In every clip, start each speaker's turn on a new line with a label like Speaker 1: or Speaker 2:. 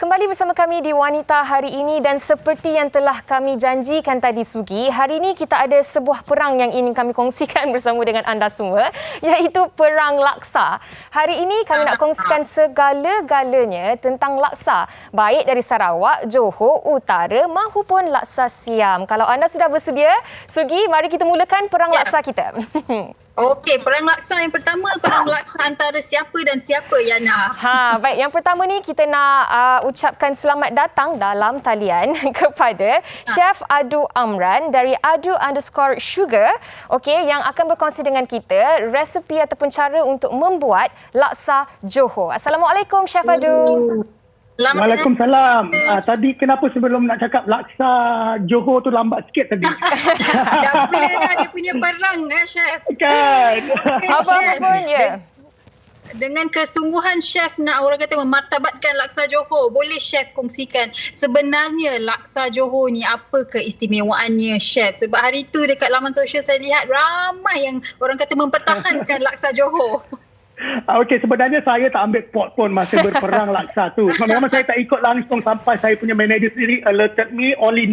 Speaker 1: kembali bersama kami di Wanita hari ini dan seperti yang telah kami janjikan tadi Sugi, hari ini kita ada sebuah perang yang ingin kami kongsikan bersama dengan anda semua, iaitu Perang Laksa. Hari ini kami nak kongsikan segala-galanya tentang laksa, baik dari Sarawak, Johor, Utara mahupun Laksa Siam. Kalau anda sudah bersedia, Sugi, mari kita mulakan Perang Laksa kita.
Speaker 2: Okey, perang laksa yang pertama, perang laksa antara siapa dan siapa, Yana?
Speaker 1: Baik, yang pertama ni kita nak ucapkan selamat datang dalam talian kepada Chef Adu Amran dari Adu_Sugar, okey, yang akan berkongsi dengan kita resepi ataupun cara untuk membuat laksa Johor. Assalamualaikum Chef Adu.
Speaker 3: Waalaikumsalam. Tadi kenapa sebelum nak cakap laksa Johor tu lambat sikit tadi?
Speaker 2: Dah boleh dah dia punya perang, Chef.
Speaker 3: Kan?
Speaker 1: Apa-apa pun, ya.
Speaker 2: Dengan kesungguhan Chef nak orang kata memartabatkan laksa Johor, boleh Chef kongsikan sebenarnya laksa Johor ni apa keistimewaannya, Chef? Sebab hari tu dekat laman sosial saya lihat ramai yang orang kata mempertahankan laksa Johor.
Speaker 3: Okey, sebenarnya saya tak ambil pot pun masa berperang laksa tu. Memang saya tak ikut langsung sampai saya punya manager sendiri alerted me, only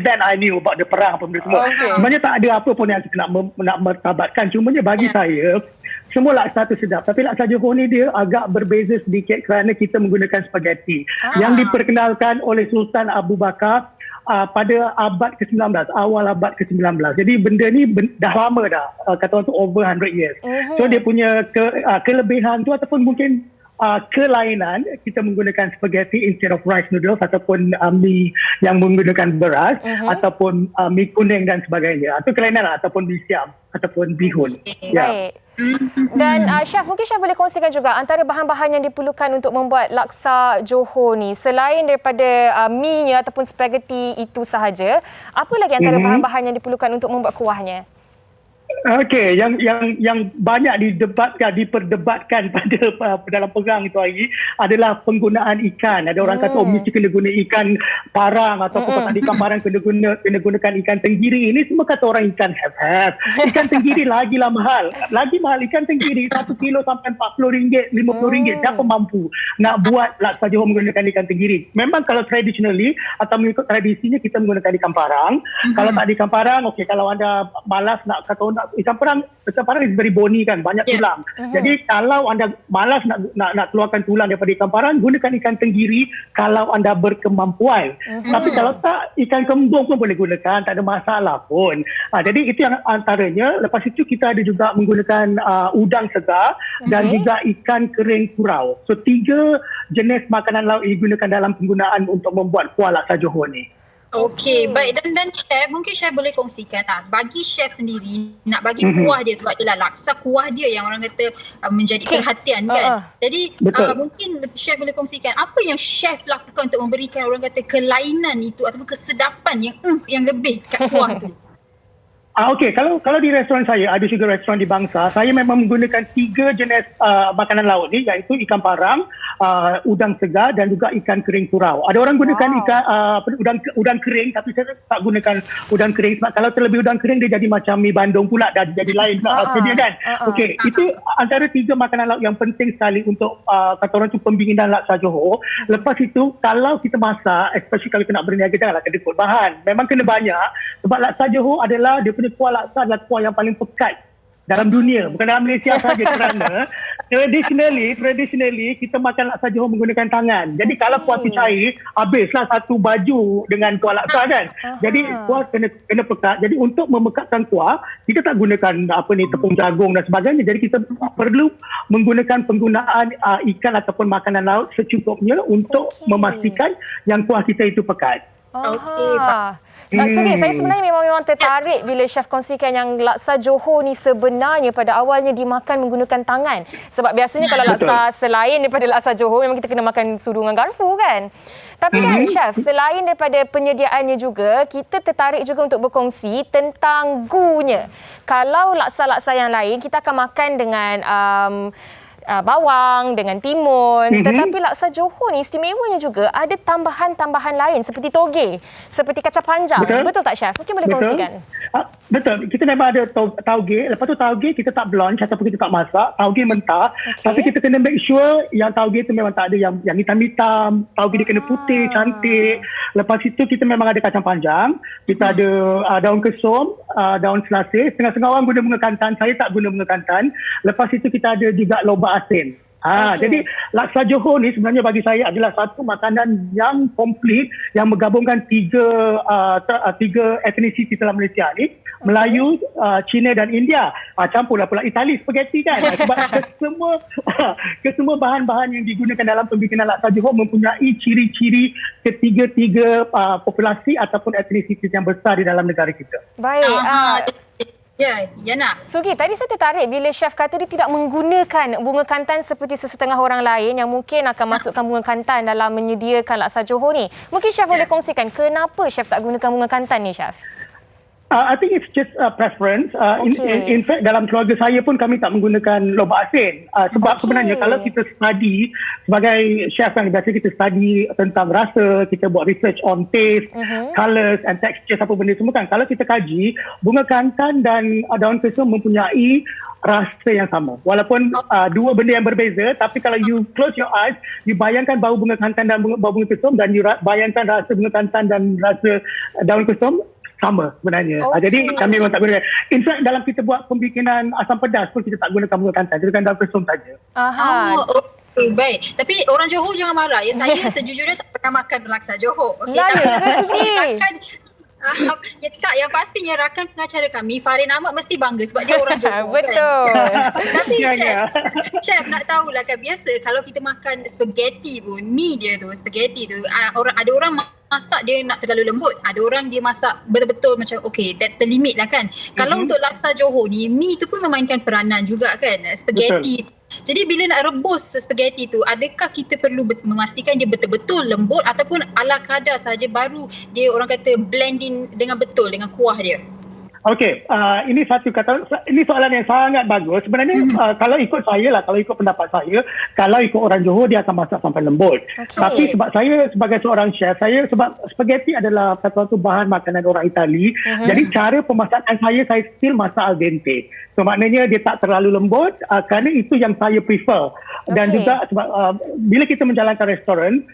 Speaker 3: then I knew about the perang apa benda semua.
Speaker 1: Okay.
Speaker 3: Sebenarnya tak ada apa pun yang kita nak mertabatkan. Cumanya bagi saya, semua laksa tu sedap. Tapi laksa Johor ni dia agak berbeza sedikit kerana kita menggunakan spaghetti. Yang diperkenalkan oleh Sultan Abu Bakar pada abad ke-19, awal abad ke-19. Jadi benda ni dah lama dah, kata orang tu over 100 years. So dia punya kelebihan tu ataupun mungkin kelainan, kita menggunakan spaghetti instead of rice noodles ataupun mi yang menggunakan beras ataupun mi kuning dan sebagainya. Itu kelainan ataupun mi siam ataupun bihun.
Speaker 1: Baik. Dan Chef, mungkin Chef boleh kongsikan juga antara bahan-bahan yang diperlukan untuk membuat laksa Johor ni, selain daripada mi-nya ataupun spaghetti itu sahaja, apa lagi antara bahan-bahan yang diperlukan untuk membuat kuahnya?
Speaker 3: Okey, yang banyak diperdebatkan pada dalam perang itu hari adalah penggunaan ikan. Ada orang kata mesti kena guna ikan parang ataupun kalau tak ada ikan parang kena gunakan ikan tenggiri. Ini semua kata orang ikan have. Ikan tenggiri lagilah mahal. Lagi mahal ikan tenggiri 1 kilo sampai RM40, RM50. Siapa mampu nak buat laksa Johor menggunakan ikan tenggiri? Memang kalau traditionally atau mengikut tradisinya kita menggunakan ikan parang. Kalau tak ada ikan parang, okey, kalau anda malas nak kata ikan parang is very bony kan, banyak tulang. Jadi kalau anda malas nak keluarkan tulang daripada ikan parang, gunakan ikan tenggiri kalau anda berkemampuan. Tapi kalau tak, ikan kembung pun boleh gunakan, tak ada masalah pun. Jadi itu yang antaranya. Lepas itu kita ada juga menggunakan udang segar dan juga ikan kering kurau. So 3 jenis makanan laut digunakan dalam penggunaan untuk membuat kuah laksa Johor ni.
Speaker 2: Okey, baik. Dan Chef, mungkin Chef boleh kongsikan bagi Chef sendiri nak bagi kuah dia, sebab ialah laksa kuah dia yang orang kata menjadi perhatian kan. Jadi mungkin Chef boleh kongsikan apa yang Chef lakukan untuk memberikan orang kata kelainan itu ataupun kesedapan yang lebih kat kuah tu.
Speaker 3: Okey, kalau di restoran saya, ada juga restoran di Bangsa, saya memang menggunakan 3 jenis makanan laut ni, iaitu ikan parang, udang segar dan juga ikan kering kurau. Ada orang gunakan ikan udang kering, tapi saya tak gunakan udang kering sebab kalau terlebih udang kering dia jadi macam mi Bandung pula, dah jadi lain dia kan. Okey, itu antara 3 makanan laut yang penting sekali untuk kata orang tu pembinaan laksa Johor. Lepas itu kalau kita masak, especially kalau kita nak berniaga, janganlah kena ikut bahan. Memang kena banyak sebab laksa Johor adalah dia punya kuah laksa adalah kuah yang paling pekat dalam dunia, bukan dalam Malaysia saja, kerana traditionally kita makan laksa Johor menggunakan tangan. Jadi kalau kuah tu cair, habislah satu baju dengan kuah laksa kan. Jadi kuah kena pekat. Jadi untuk memekatkan kuah, kita tak gunakan tepung jagung dan sebagainya. Jadi kita perlu menggunakan penggunaan ikan ataupun makanan laut secukupnya untuk memastikan yang kuah kita itu pekat.
Speaker 1: Sugi, saya sebenarnya memang tertarik bila Chef kongsikan yang laksa Johor ni sebenarnya pada awalnya dimakan menggunakan tangan. Sebab biasanya kalau laksa selain daripada laksa Johor memang kita kena makan sudu dengan garfu kan. Tapi kan Chef, selain daripada penyediaannya juga, kita tertarik juga untuk berkongsi tentang gunya. Kalau laksa-laksa yang lain kita akan makan dengan bawang dengan timun. Tetapi laksa Johor ni istimewanya juga ada tambahan-tambahan lain seperti toge, seperti kacang panjang. Betul tak, Chef? Mungkin boleh kongsikan.
Speaker 3: Betul. Kita memang ada tauge. Lepas tu tauge kita tak blanch ataupun kita tak masak. Tauge mentah. Tapi kita kena make sure yang tauge tu memang tak ada yang hitam-hitam. Tauge dia kena putih, cantik. Lepas itu kita memang ada kacang panjang. Kita ada daun kesum, daun selasih. Setengah-setengah orang guna bunga kantan. Saya tak guna bunga kantan. Lepas itu kita ada juga lobak asin. Jadi laksa Johor ni sebenarnya bagi saya adalah satu makanan yang komplit yang menggabungkan tiga etnisiti dalam Malaysia ni. Melayu, Cina dan India. Campurlah pula Itali, spaghetti kan. Sebab kesemua bahan-bahan yang digunakan dalam pembikinan laksa Johor mempunyai ciri-ciri ketiga-tiga populasi ataupun etnisiti yang besar di dalam negara kita.
Speaker 1: Baik.
Speaker 2: Ya nak.
Speaker 1: Sugi, tadi saya tertarik bila Chef kata dia tidak menggunakan bunga kantan seperti sesetengah orang lain yang mungkin akan masukkan bunga kantan dalam menyediakan laksa Johor ni. Mungkin Chef boleh kongsikan kenapa Chef tak gunakan bunga kantan ni, Chef?
Speaker 3: I think it's just a preference. In fact, dalam keluarga saya pun kami tak menggunakan lobak asin. Sebab sebenarnya kalau kita study, sebagai chef yang biasa kita study tentang rasa, kita buat research on taste, colours and textures, apa benda semua kan. Kalau kita kaji, bunga kantan dan daun kesum mempunyai rasa yang sama. Walaupun dua benda yang berbeza, tapi kalau you close your eyes, you bayangkan bau bunga kantan dan bau bunga kesum dan you bayangkan rasa bunga kantan dan rasa daun kesum, sama sebenarnya. Jadi kami memang tak guna. In fact, dalam kita buat pembikinan asam pedas pun kita tak gunakan bunga kantan. Kita gunakan daun kesum saja.
Speaker 2: Baik. Tapi orang Johor jangan marah. Ya, saya sejujurnya tak pernah makan laksa Johor. Ya tak, yang pastinya rakan pengacara kami Farin Ahmad mesti bangga sebab dia orang Johor.
Speaker 1: Betul.
Speaker 2: Kan? Tapi chef nak tahulah kan, biasa kalau kita makan spaghetti pun, mi dia tu, spaghetti tu, ada orang masak dia nak terlalu lembut, ada orang dia masak betul-betul macam okay, that's the limit lah kan. Kalau untuk laksa Johor ni, mi tu pun memainkan peranan juga kan, spaghetti. Jadi bila nak rebus spaghetti tu, adakah kita perlu memastikan dia betul-betul lembut ataupun ala kadar saja baru dia orang kata blending dengan betul dengan kuah dia?
Speaker 3: Okey, ini ini soalan yang sangat bagus. Sebenarnya kalau ikut saya lah, kalau ikut pendapat saya, kalau ikut orang Johor dia akan masak sampai lembut. Tapi sebab saya sebagai seorang chef, sebab spaghetti adalah satu bahan makanan orang Itali. Jadi cara pemasakan saya still masak al dente. So maknanya dia tak terlalu lembut, kerana itu yang saya prefer. Dan juga sebab bila kita menjalankan restoran,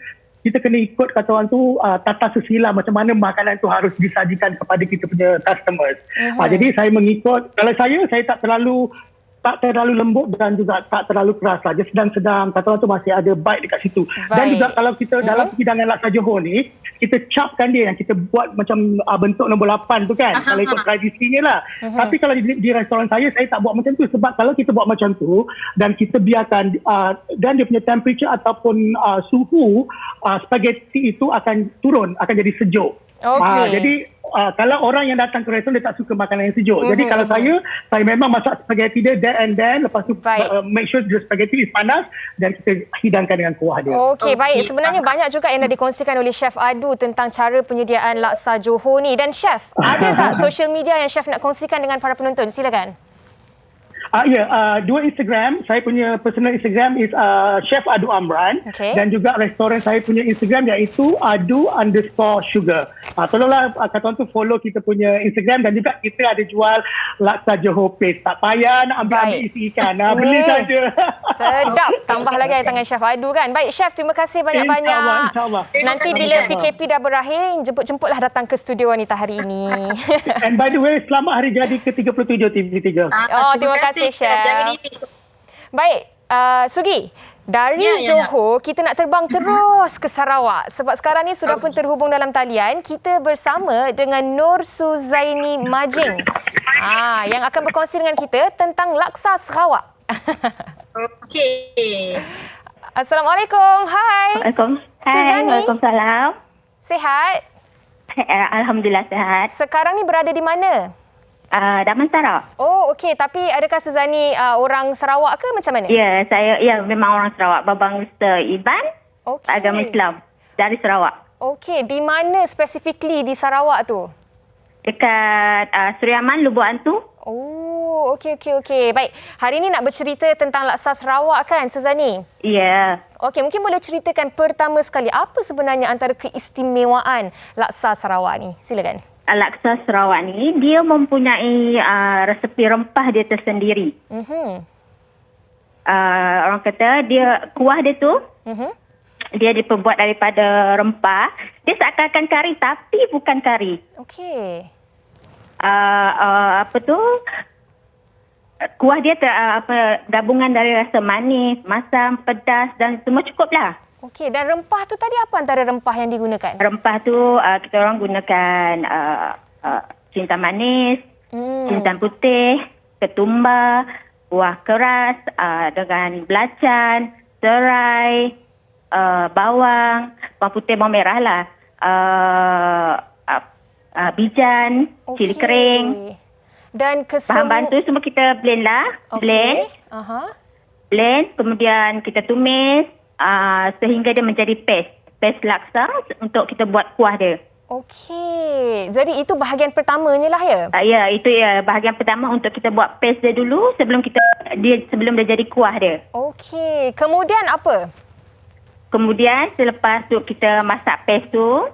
Speaker 3: kita kena ikut kata orang tu tata susila macam mana makanan tu harus disajikan kepada kita punya customers. Jadi saya mengikut, kalau saya tak terlalu lembut dan juga tak terlalu keras lah. Dia sedang-sedang, kata orang tu masih ada bite dekat situ. Dan juga kalau kita dalam hidangan laksa Johor ni, kita capkan dia yang kita buat macam bentuk nombor 8 tu kan. Kalau ikut tradisinya lah. Tapi kalau di restoran saya tak buat macam tu. Sebab kalau kita buat macam tu dan kita biarkan dan dia punya temperature ataupun suhu spaghetti itu akan turun, akan jadi sejuk. Jadi kalau orang yang datang ke restoran dia tak suka makanan yang sejuk. Jadi kalau saya memang masak spaghetti dia there and then, lepas tu make sure the spaghetti is panas dan kita hidangkan dengan kuah dia.
Speaker 1: Baik. Sebenarnya banyak juga yang dah dikongsikan oleh Chef Adu tentang cara penyediaan laksa Johor ni. Dan Chef, ada tak social media yang Chef nak kongsikan dengan para penonton? Silakan.
Speaker 3: Dua Instagram. Saya punya personal Instagram is Chef Adu Amran. Dan juga restoran saya punya Instagram iaitu adu_sugar. Tolonglah kata orang tu follow kita punya Instagram. Dan juga kita ada jual laksa Johor paste. Tak payah nak ambil isi ikan. Beli saja.
Speaker 1: Sedap. Tambah lagi air tangan Chef Adu kan. Baik Chef, terima kasih banyak-banyak.
Speaker 3: InsyaAllah.
Speaker 1: Nanti bila PKP dah berakhir, jemput-jemputlah datang ke studio Wanita hari ini.
Speaker 3: And by the way, selamat hari jadi ke-37 TV3.
Speaker 1: Terima kasih Chef.
Speaker 2: Jaga diri.
Speaker 1: Baik, Sugi, dari Johor kita nak terbang terus ke Sarawak sebab sekarang ni sudah pun terhubung dalam talian. Kita bersama dengan Nur Suzaini Majing yang akan berkongsi dengan kita tentang laksa Sarawak. Assalamualaikum. Hai.
Speaker 4: Waalaikumsalam.
Speaker 1: Sihat?
Speaker 4: Alhamdulillah sihat.
Speaker 1: Sekarang ni berada di mana?
Speaker 4: Damansara.
Speaker 1: Okey. Tapi adakah Suzani orang Sarawak ke macam mana?
Speaker 4: Ya, saya memang orang Sarawak. Babang Ustaz Iban, agama Islam dari Sarawak.
Speaker 1: Okey, di mana specifically di Sarawak tu?
Speaker 4: Dekat Suriaman, Lubuk Antu.
Speaker 1: Oh, okey. Baik, hari ini nak bercerita tentang laksa Sarawak kan, Suzani?
Speaker 4: Ya.
Speaker 1: Okey, mungkin boleh ceritakan pertama sekali apa sebenarnya antara keistimewaan laksa Sarawak ni? Silakan.
Speaker 4: Laksa Sarawak ni, dia mempunyai resepi rempah dia tersendiri. Orang kata, kuah dia tu, dia diperbuat daripada rempah. Dia seakan-akan kari tapi bukan kari.
Speaker 1: Okey.
Speaker 4: Kuah dia gabungan dari rasa manis, masam, pedas dan semua cukuplah.
Speaker 1: Okey, dan rempah tu tadi apa antara rempah yang digunakan?
Speaker 4: Rempah tu kita orang gunakan cinta manis, cinta putih, ketumbar, buah keras dengan belacan, serai, bawang putih, bawang merah lah, bijan, cili kering.
Speaker 1: Dan
Speaker 4: bahan-bahan tu semua kita blend lah. Blend. Blend, kemudian kita tumis sehingga dia menjadi paste laksa untuk kita buat kuah dia.
Speaker 1: Okey. Jadi itu bahagian pertamanya lah ya?
Speaker 4: Ya, itu bahagian pertama untuk kita buat paste dia dulu sebelum dia jadi kuah dia.
Speaker 1: Okey. Kemudian apa?
Speaker 4: Kemudian selepas tu kita masak paste tu,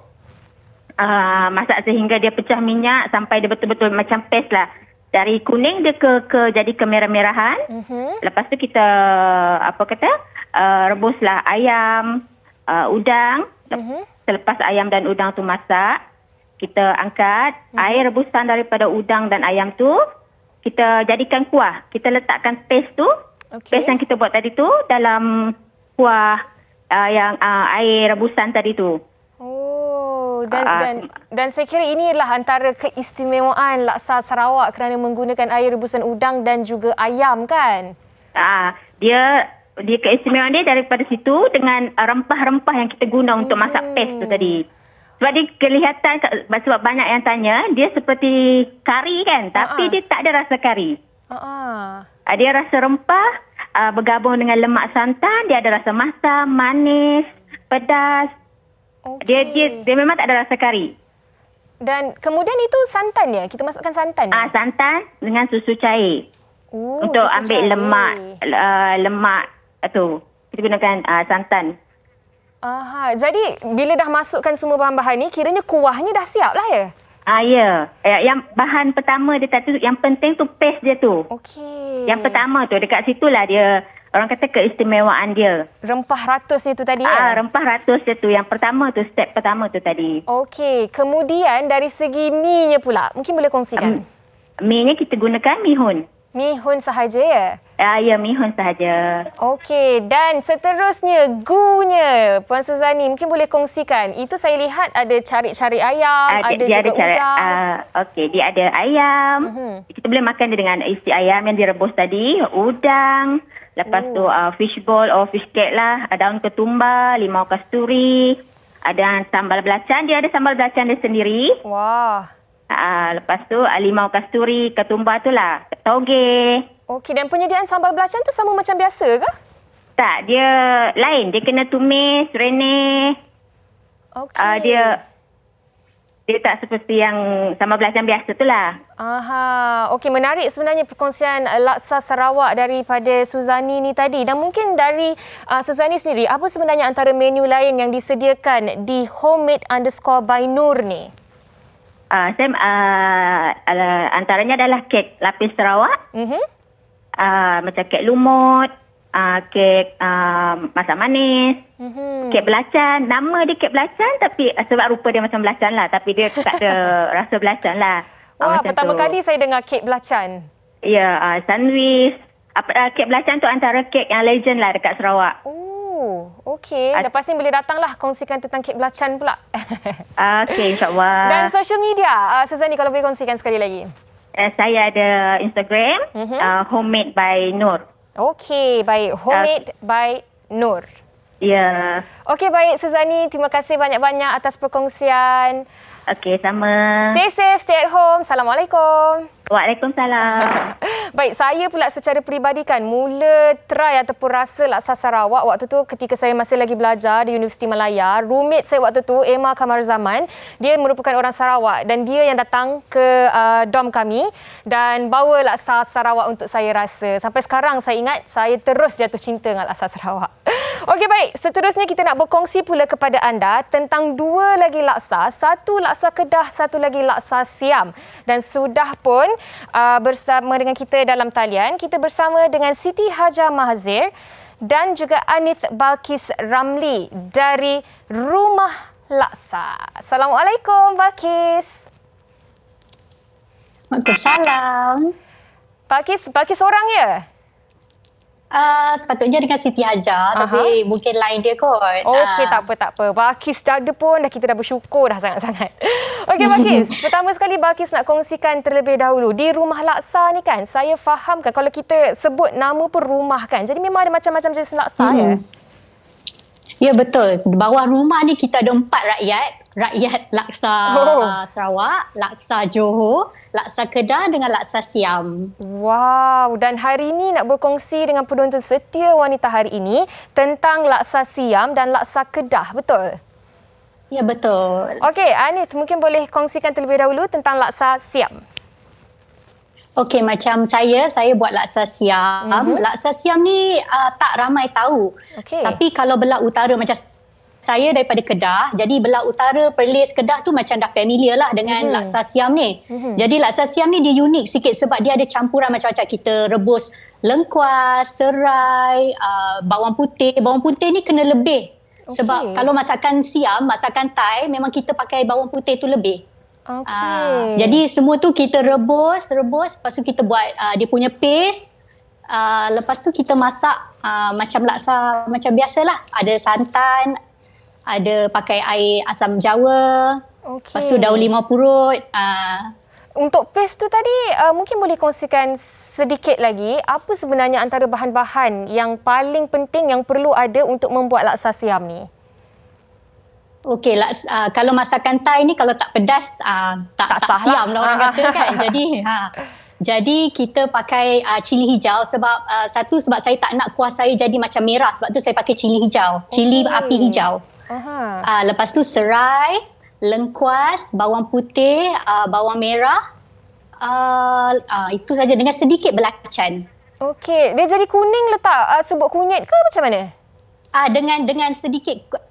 Speaker 4: masak sehingga dia pecah minyak sampai dia betul-betul macam paste lah. Dari kuning dia jadi kemerah-merahan. Lepas tu kita rebuslah ayam, udang. Selepas ayam dan udang tu masak, kita angkat air rebusan daripada udang dan ayam tu, kita jadikan kuah. Kita letakkan paste tu, paste yang kita buat tadi tu dalam kuah yang air rebusan tadi tu.
Speaker 1: Oh, dan saya kira inilah antara keistimewaan laksa Sarawak kerana menggunakan air rebusan udang dan juga ayam kan?
Speaker 4: Dia keistimewaan dia daripada situ dengan rempah-rempah yang kita guna untuk masak paste tu tadi. Sebab dia kelihatan, sebab banyak yang tanya, dia seperti kari kan, tapi dia tak ada rasa kari. Dia rasa rempah bergabung dengan lemak santan, dia ada rasa masam, manis, pedas. Dia memang tak ada rasa kari.
Speaker 1: Dan kemudian itu santan ya? Kita masukkan santan ya?
Speaker 4: Santan dengan susu cair. Untuk ambil cair. Lemak tu. Kita gunakan santan.
Speaker 1: Jadi bila dah masukkan semua bahan-bahan ni, kiranya kuahnya dah siap lah ya?
Speaker 4: Ya. Yang bahan pertama dia tadi, yang penting tu paste dia tu.
Speaker 1: Okey.
Speaker 4: Yang pertama tu, dekat situlah dia, orang kata keistimewaan dia.
Speaker 1: Rempah ratusnya tu tadi ya?
Speaker 4: Rempah ratus dia tu. Yang pertama tu, step pertama tu tadi.
Speaker 1: Okey. Kemudian dari segi mi-nya pula, mungkin boleh kongsikan?
Speaker 4: Mi-nya kita gunakan mihun.
Speaker 1: Mihun sahaja ya?
Speaker 4: Ya, mihun sahaja.
Speaker 1: Okey, dan seterusnya gunya, Puan Suzani mungkin boleh kongsikan. Itu saya lihat ada cari-cari ayam, ada juga udang.
Speaker 4: Okey, dia ada ayam. Kita boleh makan dia dengan isi ayam yang direbus tadi, udang, lepas tu fishball or fish cake lah, daun ketumbar, limau kasturi, ada sambal belacan, dia ada sambal belacan dia sendiri.
Speaker 1: Wah.
Speaker 4: Lepas tu limau kasturi, ketumbar tu lah, toge.
Speaker 1: Okey, dan penyediaan sambal belacan tu sama macam biasa ke?
Speaker 4: Tak, dia lain. Dia kena tumis, renyah.
Speaker 1: Okey.
Speaker 4: Dia tak seperti yang sambal belacan biasa tu lah.
Speaker 1: Okey, menarik sebenarnya perkongsian laksa Sarawak daripada Suzani ni tadi. Dan mungkin dari Suzani sendiri, apa sebenarnya antara menu lain yang disediakan di Homemade_by Nur ni?
Speaker 4: Antaranya adalah kek lapis Sarawak. Macam kek lumut, kek masak manis, kek belacan. Nama dia kek belacan tapi sebab rupa dia macam belacan lah. Tapi dia tak ada rasa belacan lah.
Speaker 1: Wah, pertama kali saya dengar kek belacan.
Speaker 4: Ya, sandwich. Kek belacan tu antara kek yang legend lah dekat Sarawak.
Speaker 1: Okey. Lepas ni boleh datanglah kongsikan tentang kek belacan pula.
Speaker 4: Okey, insyaAllah.
Speaker 1: Dan social media, Suzani kalau boleh kongsikan sekali lagi.
Speaker 4: Saya ada Instagram, Homemade by Nur.
Speaker 1: Okey, baik. Homemade by Nur.
Speaker 4: Ya.
Speaker 1: Okey, baik Suzani. Terima kasih banyak-banyak atas perkongsian.
Speaker 4: Okey, sama.
Speaker 1: Stay safe, stay at home. Assalamualaikum.
Speaker 4: Waalaikumsalam.
Speaker 1: Baik, saya pula secara peribadi kan mula try ataupun rasa laksa Sarawak waktu tu ketika saya masih lagi belajar di Universiti Malaya. Roommate saya waktu tu, Emma Kamarzaman, dia merupakan orang Sarawak dan dia yang datang ke dorm kami dan bawa laksa Sarawak untuk saya rasa. Sampai sekarang saya ingat, saya terus jatuh cinta dengan laksa Sarawak. Okey, baik. Seterusnya kita nak berkongsi pula kepada anda tentang dua lagi laksa. Satu laksa Kedah, satu lagi laksa Siam. Dan sudah pun bersama dengan kita dalam talian, kita bersama dengan Siti Haja Mahazir dan juga Anith Balkis Ramli dari Rumah Laksa. Assalamualaikum, Balkis.
Speaker 5: Waalaikumsalam.
Speaker 1: Balkis orang ya?
Speaker 5: Sepatutnya dengan Siti Haja, tapi mungkin lain dia kot.
Speaker 1: Okey, tak apa. Balkis dah ada pun, kita dah bersyukur dah sangat-sangat. Okey, Balkis. Pertama sekali Balkis nak kongsikan terlebih dahulu. Di Rumah Laksa ni kan, saya faham kan kalau kita sebut nama pun rumah kan. Jadi memang ada macam-macam jenis laksa ya?
Speaker 5: Ya, betul. Di bawah rumah ni kita ada 4 rakyat. Rakyat laksa Sarawak, laksa Johor, laksa Kedah dengan laksa Siam.
Speaker 1: Wow, dan hari ini nak berkongsi dengan penonton setia wanita hari ini tentang laksa Siam dan laksa Kedah, betul?
Speaker 5: Ya, betul.
Speaker 1: Okey, Anith mungkin boleh kongsikan terlebih dahulu tentang laksa Siam.
Speaker 5: Okey, macam saya buat laksa Siam. Laksa Siam ni tak ramai tahu.
Speaker 1: Okey.
Speaker 5: Tapi kalau belah utara macam saya daripada Kedah, jadi belah utara Perlis Kedah tu macam dah familiar lah dengan laksa Siam ni. Jadi laksa Siam ni dia unik sikit sebab dia ada campuran macam-macam. Kita rebus lengkuas, serai, bawang putih. Bawang putih ni kena lebih. Sebab kalau masakan Siam, masakan Thai, memang kita pakai bawang putih tu lebih. Jadi semua tu kita rebus, lepas tu kita buat dia punya paste. Lepas tu kita masak macam laksa macam biasalah. Ada santan, ada pakai air asam jawa, lepas tu daun limau purut.
Speaker 1: Untuk paste tu tadi, mungkin boleh kongsikan sedikit lagi apa sebenarnya antara bahan-bahan yang paling penting yang perlu ada untuk membuat laksa Siam ni?
Speaker 5: Okey, kalau masakan Thai ni kalau tak pedas, tak Siam lah orang kata kan. Jadi kita pakai cili hijau sebab sebab saya tak nak kuah saya jadi macam merah, sebab tu saya pakai cili hijau, cili api hijau. Lepas tu serai, lengkuas, bawang putih, bawang merah. Itu saja dengan sedikit belacan.
Speaker 1: Okey, dia jadi kuning letak serbuk kunyit ke macam mana?
Speaker 5: Dengan sedikit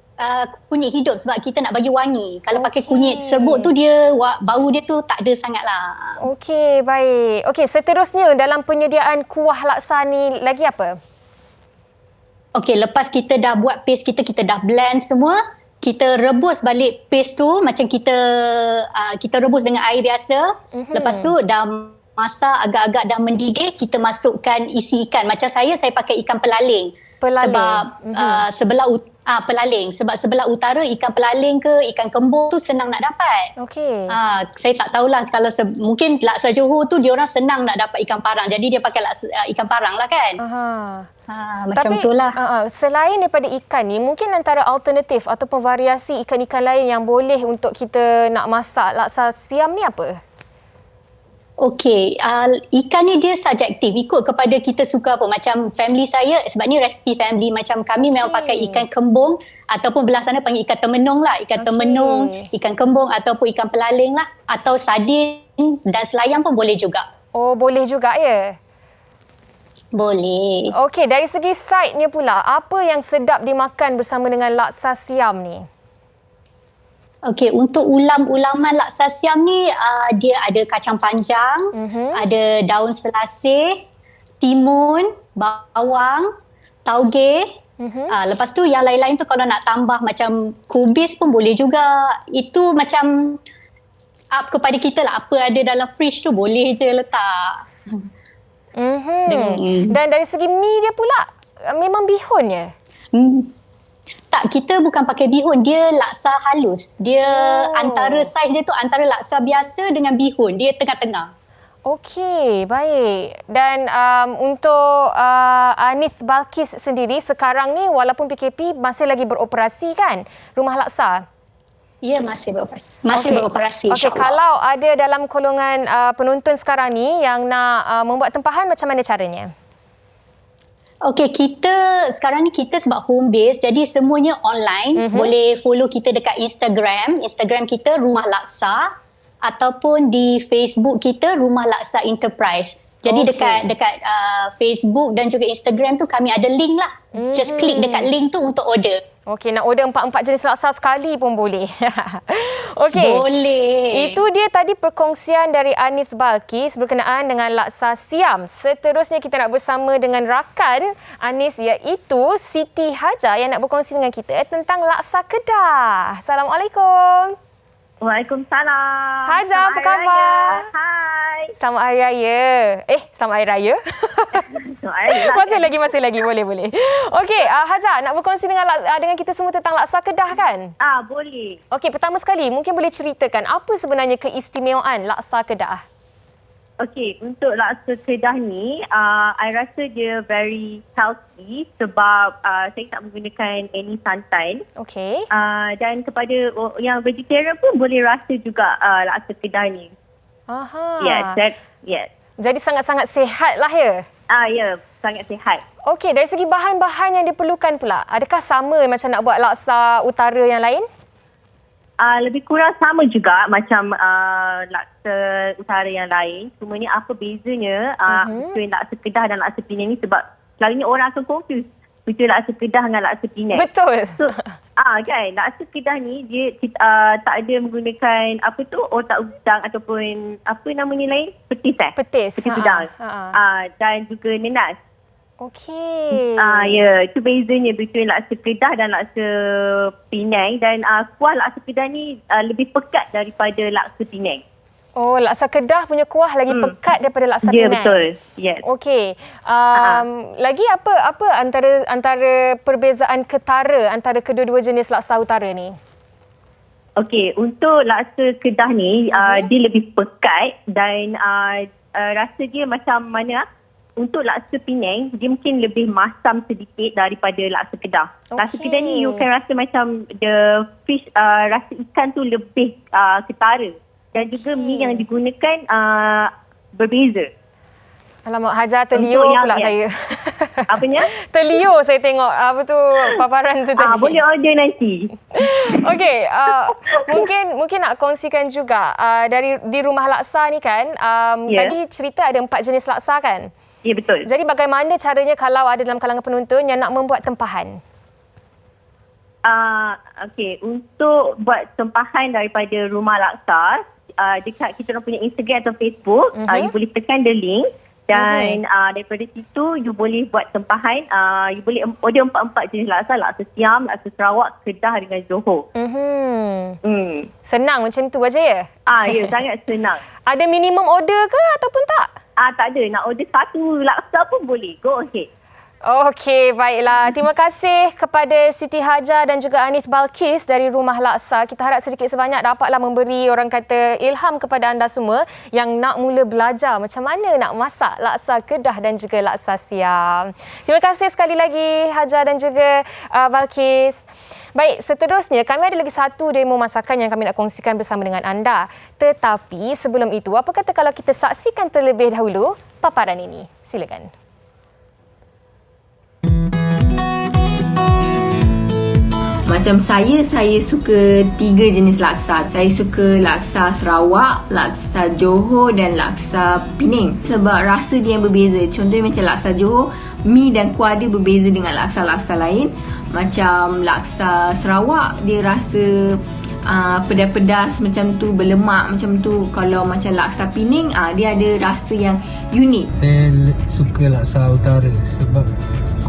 Speaker 5: kunyit hidup sebab kita nak bagi wangi. Kalau pakai kunyit serbuk tu dia bau dia tu tak ada sangatlah.
Speaker 1: Okey, baik. Okey, seterusnya dalam penyediaan kuah laksa ni lagi apa?
Speaker 5: Okey, lepas kita dah buat paste kita dah blend semua, kita rebus balik paste tu macam kita rebus dengan air biasa. Lepas tu dah masak agak-agak dah mendidih, kita masukkan isi ikan. Macam saya pakai ikan pelaling. Sebab pelaling. Sebab sebelah utara ikan pelaling ke ikan kembung tu senang nak dapat.
Speaker 1: Okey.
Speaker 5: Saya tak tahulah kalau mungkin laksa Johor tu dia orang senang nak dapat ikan parang. Jadi dia pakai ikan parang lah kan. Macam itulah.
Speaker 1: Selain daripada ikan ni, mungkin antara alternatif ataupun variasi ikan-ikan lain yang boleh untuk kita nak masak laksa Siam ni apa?
Speaker 5: Okey, ikan ni dia subjektif, ikut kepada kita suka apa. Macam family saya, sebab ni resipi family, macam kami memang pakai ikan kembung ataupun belah sana panggil ikan temenung lah. Ikan temenung, ikan kembung ataupun ikan pelaling lah. Atau sardin dan selayang pun boleh juga.
Speaker 1: Oh, boleh juga ya?
Speaker 5: Boleh.
Speaker 1: Okey, dari segi side-nya pula, apa yang sedap dimakan bersama dengan laksa Siam ni?
Speaker 5: Okey, untuk ulam-ulaman laksa Siam ni dia ada kacang panjang, ada daun selasih, timun, bawang, tauge. Lepas tu yang lain-lain tu kalau nak tambah macam kubis pun boleh juga. Itu macam up kepada kita lah, apa ada dalam fridge tu boleh je letak.
Speaker 1: Dan dari segi mi dia pula memang bihun ya?
Speaker 5: Tak, kita bukan pakai bihun, dia laksa halus. Dia antara saiz dia tu antara laksa biasa dengan bihun, dia tengah-tengah.
Speaker 1: Okey, baik. Dan untuk Anith Balkis sendiri sekarang ni walaupun PKP masih lagi beroperasi kan Rumah Laksa?
Speaker 5: Ya, masih beroperasi. Masih beroperasi,
Speaker 1: Okey,
Speaker 5: insyaAllah.
Speaker 1: kalau ada dalam golongan penonton sekarang ni yang nak membuat tempahan, macam mana caranya?
Speaker 5: Okey, sekarang ni kita sebab home base, jadi semuanya online. Boleh follow kita dekat Instagram. Instagram kita Rumah Laksa, ataupun di Facebook kita Rumah Laksa Enterprise. Jadi dekat Facebook dan juga Instagram tu kami ada link lah. Just klik dekat link tu untuk order.
Speaker 1: Okey, nak order 4 jenis laksa sekali pun boleh. Okey.
Speaker 5: Boleh.
Speaker 1: Itu dia tadi perkongsian dari Anith Balkis berkenaan dengan laksa siam. Seterusnya kita nak bersama dengan rakan Anith, iaitu Siti Haja yang nak berkongsi dengan kita tentang laksa Kedah. Assalamualaikum.
Speaker 6: Waalaikumsalam.
Speaker 1: Haja, apa khabar?
Speaker 6: Hai.
Speaker 1: Selamat Hari Raya. Selamat Hari Raya. Masih lagi. Boleh. Okey, Haja nak berkongsi dengan kita semua tentang laksa Kedah kan?
Speaker 6: Boleh.
Speaker 1: Okey, pertama sekali mungkin boleh ceritakan apa sebenarnya keistimewaan laksa Kedah?
Speaker 6: Okey, untuk laksa Kedah ni, I rasa dia very healthy sebab saya tak menggunakan any santan.
Speaker 1: Okey.
Speaker 6: Dan kepada yang vegetarian pun boleh rasa juga laksa Kedah ni.
Speaker 1: Aha.
Speaker 6: Yes.
Speaker 1: Jadi sangat-sangat sihat lah ya?
Speaker 6: Ya, sangat sihat.
Speaker 1: Okey, dari segi bahan-bahan yang diperlukan pula, adakah sama macam nak buat laksa utara yang lain?
Speaker 6: Lebih kurang sama juga macam laksa utara yang lain. Cuma ni apa bezanya between laksa Kedah dan laksa Penang ni, sebab selalunya orang akan confuse between laksa Kedah dengan laksa Penang.
Speaker 1: Betul.
Speaker 6: So, kan, laksa Kedah ni dia tak ada menggunakan otak udang ataupun apa namanya lain? Petis. Petis udang. Dan juga nenas.
Speaker 1: Okey.
Speaker 6: Ya, itu bezanya between laksa Kedah dan laksa Penang. Dan kuah laksa Kedah ni lebih pekat daripada laksa Penang.
Speaker 1: Oh, laksa Kedah punya kuah lagi pekat daripada laksa Penang.
Speaker 6: Ya, betul. Yes.
Speaker 1: Okey. Lagi apa antara perbezaan ketara antara kedua-dua jenis laksa utara ni?
Speaker 6: Okey, untuk laksa Kedah ni dia lebih pekat dan rasa dia macam mana? Untuk laksa Penang, dia mungkin lebih masam sedikit daripada laksa Kedah. Okay. Laksa Kedah ni you can rasa macam the fish, rasa ikan tu lebih ketara. Dan juga mie yang digunakan berbeza.
Speaker 1: Alamak, Haja terliur pula saya.
Speaker 6: Apanya?
Speaker 1: Terliur saya tengok paparan tu tadi.
Speaker 6: Boleh order nanti.
Speaker 1: Okey, mungkin nak kongsikan juga di Rumah Laksa ni kan, tadi cerita ada 4 jenis laksa kan?
Speaker 6: Ya, betul.
Speaker 1: Jadi bagaimana caranya kalau ada dalam kalangan penonton yang nak membuat tempahan?
Speaker 6: Okey, untuk buat tempahan daripada Rumah Laksa, dekat kita orang punya Instagram atau Facebook, you boleh tekan the link dan daripada situ you boleh buat tempahan. You boleh order 4 jenis laksa, laksa Siam, laksa Sarawak, Kedah dengan Johor.
Speaker 1: Senang macam tu aja ya?
Speaker 6: Ya, sangat senang.
Speaker 1: Ada minimum order ke ataupun tak?
Speaker 6: Tak ada. Nak order 1 laksa pun boleh. Go ahead.
Speaker 1: Okey, baiklah. Terima kasih kepada Siti Haja dan juga Anith Balkis dari Rumah Laksa. Kita harap sedikit sebanyak dapatlah memberi orang kata ilham kepada anda semua yang nak mula belajar macam mana nak masak laksa Kedah dan juga laksa Siam. Terima kasih sekali lagi Haja dan juga Balkis. Baik, seterusnya kami ada lagi satu demo masakan yang kami nak kongsikan bersama dengan anda. Tetapi sebelum itu, apa kata kalau kita saksikan terlebih dahulu paparan ini? Silakan.
Speaker 7: Macam saya suka 3 jenis laksa. Saya suka laksa Sarawak, laksa Johor dan laksa Penang. Sebab rasa dia yang berbeza. Contohnya macam laksa Johor, mi dan kuah dia berbeza dengan laksa-laksa lain. Macam laksa Sarawak, dia rasa pedas-pedas macam tu, berlemak macam tu. Kalau macam laksa Penang, dia ada rasa yang unik.
Speaker 8: Saya suka laksa utara sebab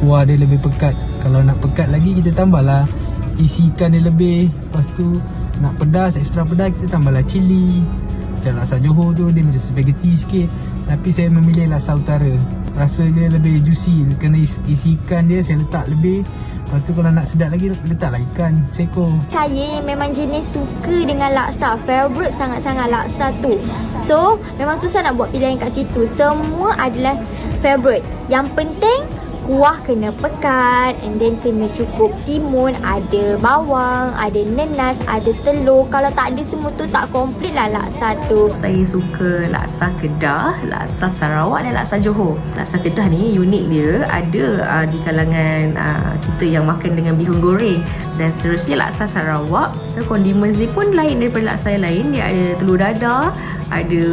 Speaker 8: kuah dia lebih pekat. Kalau nak pekat lagi, kita tambahlah isi ikan dia lebih. Lepas tu nak pedas, ekstra pedas, kita tambahlah cili. Macam laksa Johor tu dia macam spaghetti sikit. Tapi saya memilih laksa utara. Rasa dia lebih juicy. Kena isi ikan dia saya letak lebih. Lepas tu kalau nak sedap lagi, letaklah ikan seko.
Speaker 9: Saya memang jenis suka dengan laksa. Favorite sangat-sangat laksa tu. So memang susah nak buat pilihan kat situ. Semua adalah favorite. Yang penting kuah kena pekat, and then kena cukup timun, ada bawang, ada nenas, ada telur. Kalau tak ada semua tu tak komplit lah laksa tu.
Speaker 10: Saya suka laksa Kedah, laksa Sarawak dan laksa Johor. Laksa Kedah ni unik dia, ada di kalangan kita yang makan dengan bihun goreng. Dan seterusnya laksa Sarawak, kondimen dia pun lain daripada laksa yang lain. Dia ada telur dadah, ada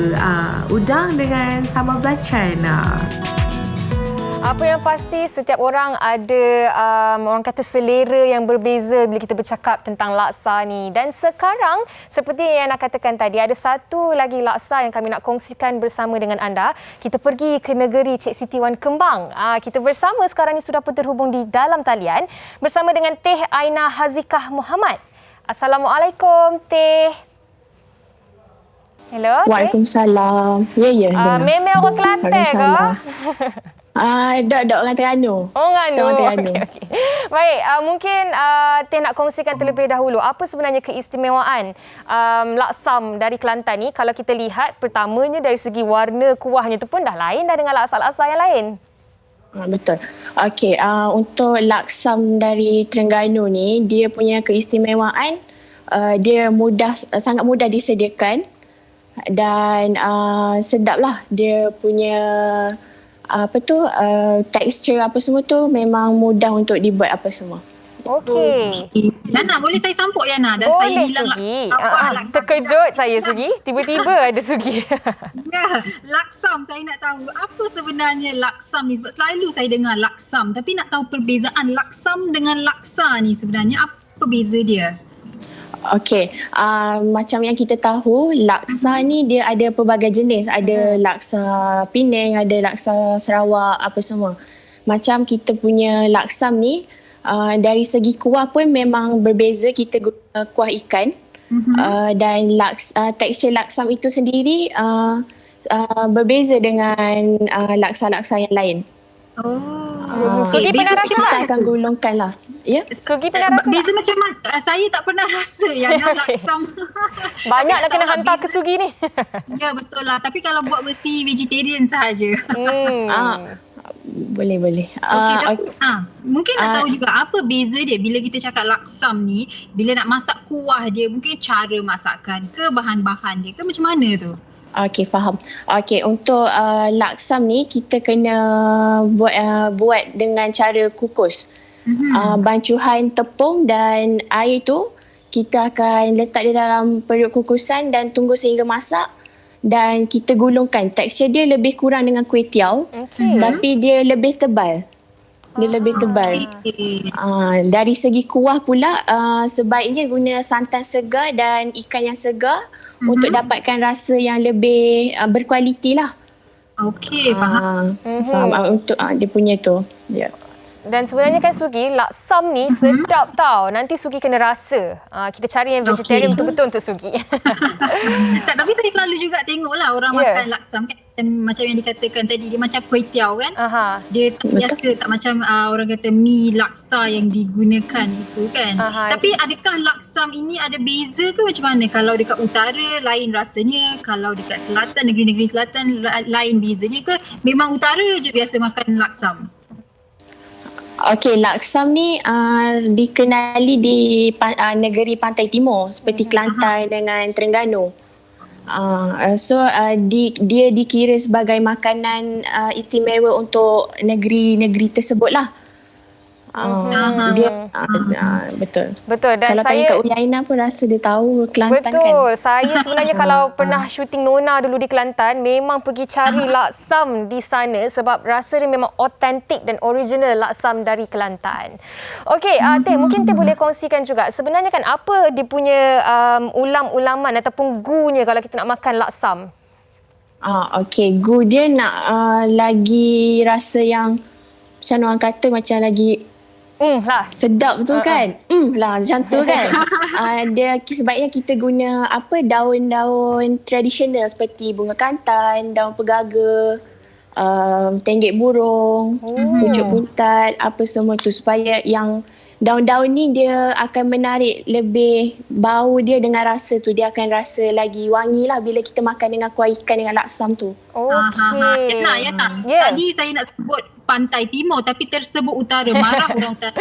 Speaker 10: udang dengan sambal belacan.
Speaker 1: Apa yang pasti, setiap orang ada orang kata selera yang berbeza bila kita bercakap tentang laksa ni. Dan sekarang, seperti yang nak katakan tadi, ada satu lagi laksa yang kami nak kongsikan bersama dengan anda. Kita pergi ke negeri Cik Siti Wan Kembang. Kita bersama sekarang ni sudah pun terhubung di dalam talian bersama dengan Teh Aina Hazikah Muhammad. Assalamualaikum, Teh. Hello, Teh.
Speaker 11: Waalaikumsalam. Ya.
Speaker 1: Memang orang Kelantan ke?
Speaker 11: Dok orang Terengganu.
Speaker 1: Oh, Terengganu.
Speaker 11: Terengganu.
Speaker 1: Okey. Baik, mungkin Teh nak kongsikan terlebih dahulu apa sebenarnya keistimewaan laksam dari Kelantan ni. Kalau kita lihat, pertamanya dari segi warna kuahnya tu pun dah lain dah dengan laksa-laksa yang lain.
Speaker 11: Betul. Okey, untuk laksam dari Terengganu ni, dia punya keistimewaan dia sangat mudah disediakan dan sedap lah. Dia punya tekstur apa semua tu memang mudah untuk dibuat apa semua.
Speaker 1: Okey.
Speaker 2: Yana, boleh saya sampuk Yana? Dan
Speaker 1: boleh,
Speaker 2: saya bilang
Speaker 1: Sugi. Terkejut saya, Sugi. Tiba-tiba ada Sugi.
Speaker 2: Ya, laksam. Saya nak tahu apa sebenarnya laksam ni. Sebab selalu saya dengar laksam. Tapi nak tahu perbezaan laksam dengan laksa ni sebenarnya. Apa beza dia?
Speaker 11: Okey, macam yang kita tahu, laksa ni dia ada pelbagai jenis. Ada laksa Penang, ada laksa Sarawak, apa semua. Macam kita punya laksam ni, dari segi kuah pun memang berbeza. Kita guna kuah ikan. Dan tekstur laksam itu sendiri berbeza dengan laksa-laksa yang lain.
Speaker 1: Sugi pernah rasa
Speaker 11: kita akan gulungkan lah. Ya?
Speaker 1: Sugi pernah rasa
Speaker 2: beza macam mana? Saya tak pernah rasa Yana laksam.
Speaker 1: Banyak nak kena hantar ke Sugi ni.
Speaker 2: Ya, betul lah. Tapi kalau buat versi vegetarian sahaja.
Speaker 11: Boleh.
Speaker 2: Mungkin nak tahu juga apa beza dia bila kita cakap laksam ni, bila nak masak kuah dia, mungkin cara masakan ke bahan-bahan dia ke macam mana tu?
Speaker 11: Okey, faham. Okey, untuk laksam ni kita kena buat dengan cara kukus. Bancuhan tepung dan air tu kita akan letak di dalam periuk kukusan dan tunggu sehingga masak. Dan kita gulungkan. Tekstur dia lebih kurang dengan kuih tiaw. Tapi dia lebih tebal. Dari segi kuah pula, sebaiknya guna santan segar dan ikan yang segar untuk dapatkan rasa yang lebih berkualiti lah.
Speaker 2: Okey, faham.
Speaker 11: Untuk dia punya tu. Ya.
Speaker 1: Dan sebenarnya kan Sugi, laksam ni sedap tau. Nanti Sugi kena rasa. Kita cari yang vegetarian betul-betul untuk Sugi.
Speaker 2: Tapi saya selalu juga tengoklah orang makan laksam kan. Macam yang dikatakan tadi, dia macam kuih tiaw kan. Dia tak biasa, tak macam orang kata mi laksa yang digunakan itu kan. Tapi adakah laksam ini ada beza ke macam mana? Kalau dekat utara lain rasanya, kalau dekat selatan, negeri-negeri selatan lain bezanya ke? Memang utara je biasa makan laksam?
Speaker 11: Okey, laksam ni dikenali di negeri pantai timur seperti Kelantan dengan Terengganu. Dia dikira sebagai makanan istimewa untuk negeri-negeri tersebut lah. Betul.
Speaker 1: Dan
Speaker 11: kalau
Speaker 1: saya
Speaker 11: tanya Kak Uyaina pun rasa dia tahu Kelantan kan.
Speaker 1: Betul. Saya sebenarnya kalau pernah syuting Nona dulu di Kelantan, memang pergi cari laksam di sana sebab rasa dia memang autentik dan original laksam dari Kelantan. Okey, Teh, mungkin Teh boleh kongsikan juga sebenarnya kan apa dia punya ulam-ulaman ataupun gunya kalau kita nak makan laksam?
Speaker 11: Okey, gu dia nak lagi rasa yang macam orang kata macam lagi
Speaker 1: lah.
Speaker 11: Sedap tu kan. Lah macam tu kan. Dia sebaiknya kita guna daun-daun tradisional seperti bunga kantan, daun pegaga, tenggek burung, pucuk puntat, apa semua tu supaya yang daun-daun ni dia akan menarik lebih bau dia dengan rasa tu. Dia akan rasa lagi wangi lah bila kita makan dengan kuah ikan dengan laksam tu.
Speaker 2: Ya nak. Tadi saya nak sebut pantai timur tapi tersebut utara. Marah orang utara.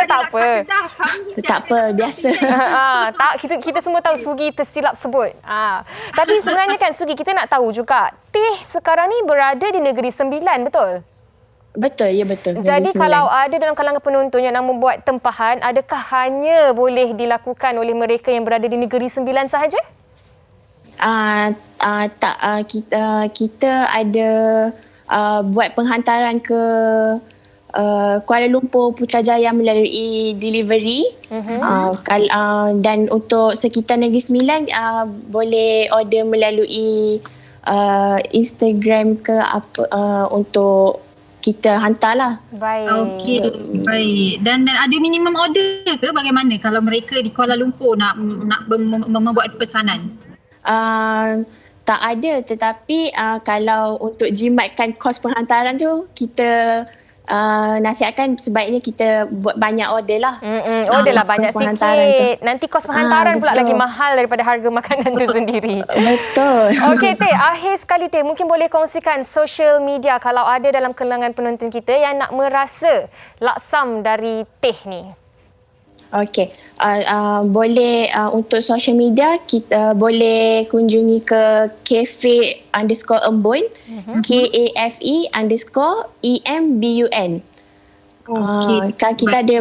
Speaker 1: Tak apa.
Speaker 11: Tak apa, biasa.
Speaker 1: Tak, kita semua tahu Sugi tersilap sebut. Tapi sebenarnya kan Sugi, kita nak tahu juga, teh sekarang ni berada di Negeri Sembilan, betul?
Speaker 11: Betul, ya betul.
Speaker 1: Jadi
Speaker 11: Negeri
Speaker 1: kalau
Speaker 11: Sembilan.
Speaker 1: ada dalam kalangan penonton yang nak membuat tempahan, adakah hanya boleh dilakukan oleh mereka yang berada di Negeri Sembilan sahaja?
Speaker 11: Tak, kita ada buat penghantaran ke Kuala Lumpur, Putrajaya melalui delivery. Dan untuk sekitar Negeri Sembilan boleh order melalui Instagram ke apa untuk kita hantarlah.
Speaker 1: Baik.
Speaker 2: Okey, baik. Dan ada minimum order ke bagaimana kalau mereka di Kuala Lumpur nak membuat pesanan?
Speaker 11: Tak ada, tetapi kalau untuk jimatkan kos penghantaran tu, kita nasihatkan sebaiknya kita buat banyak order lah.
Speaker 1: Order lah banyak sikit. Nanti kos penghantaran pula
Speaker 11: betul.
Speaker 1: lagi mahal daripada harga makanan tu sendiri.
Speaker 11: Betul.
Speaker 1: Okey Teh, akhir sekali Teh, mungkin boleh kongsikan social media kalau ada dalam kalangan penonton kita yang nak merasa laksam dari Teh ni.
Speaker 11: Okey, boleh untuk social media kita boleh kunjungi ke cafe_embun, KAFE_EMBUN.
Speaker 2: Okey.
Speaker 11: Kita ada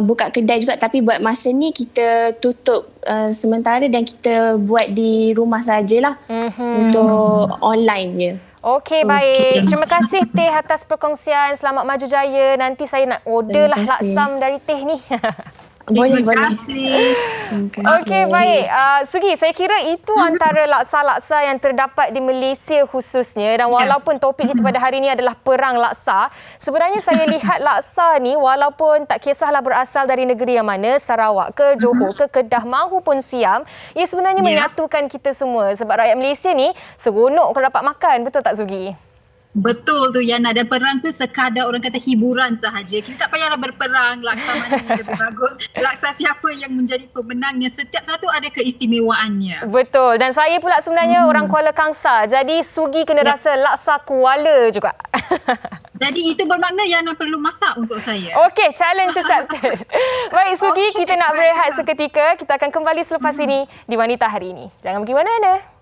Speaker 11: buka kedai juga, tapi buat masa ni kita tutup sementara dan kita buat di rumah sajalah untuk online je.
Speaker 1: Okey, baik. Terima kasih Teh atas perkongsian. Selamat maju jaya. Nanti saya nak order lah laksam dari Teh ni.
Speaker 11: Boleh.
Speaker 2: Terima kasih.
Speaker 1: Okey, baik. Sugi, saya kira itu antara laksa-laksa yang terdapat di Malaysia khususnya. Dan walaupun topik kita pada hari ini adalah perang laksa, sebenarnya saya lihat laksa ni walaupun tak kisahlah berasal dari negeri yang mana, Sarawak ke, Johor ke, Kedah mahupun Siam, ia sebenarnya menyatukan kita semua. Sebab rakyat Malaysia ni seronok kalau dapat makan. Betul tak Sugi?
Speaker 2: Betul tu Yana, dan perang tu sekadar orang kata hiburan sahaja. Kita tak payahlah berperang, laksa mana yang lebih bagus, laksa siapa yang menjadi pemenangnya. Setiap satu ada keistimewaannya.
Speaker 1: Betul, dan saya pula sebenarnya orang Kuala Kangsar. Jadi Sugi kena rasa laksa Kuala juga.
Speaker 2: Jadi itu bermakna Yana perlu masak untuk saya.
Speaker 1: Okey, challenge accepted. Baik Sugi, kita nak berehat seketika. Kita akan kembali selepas ini di Wanita Hari Ini. Jangan pergi mana-mana.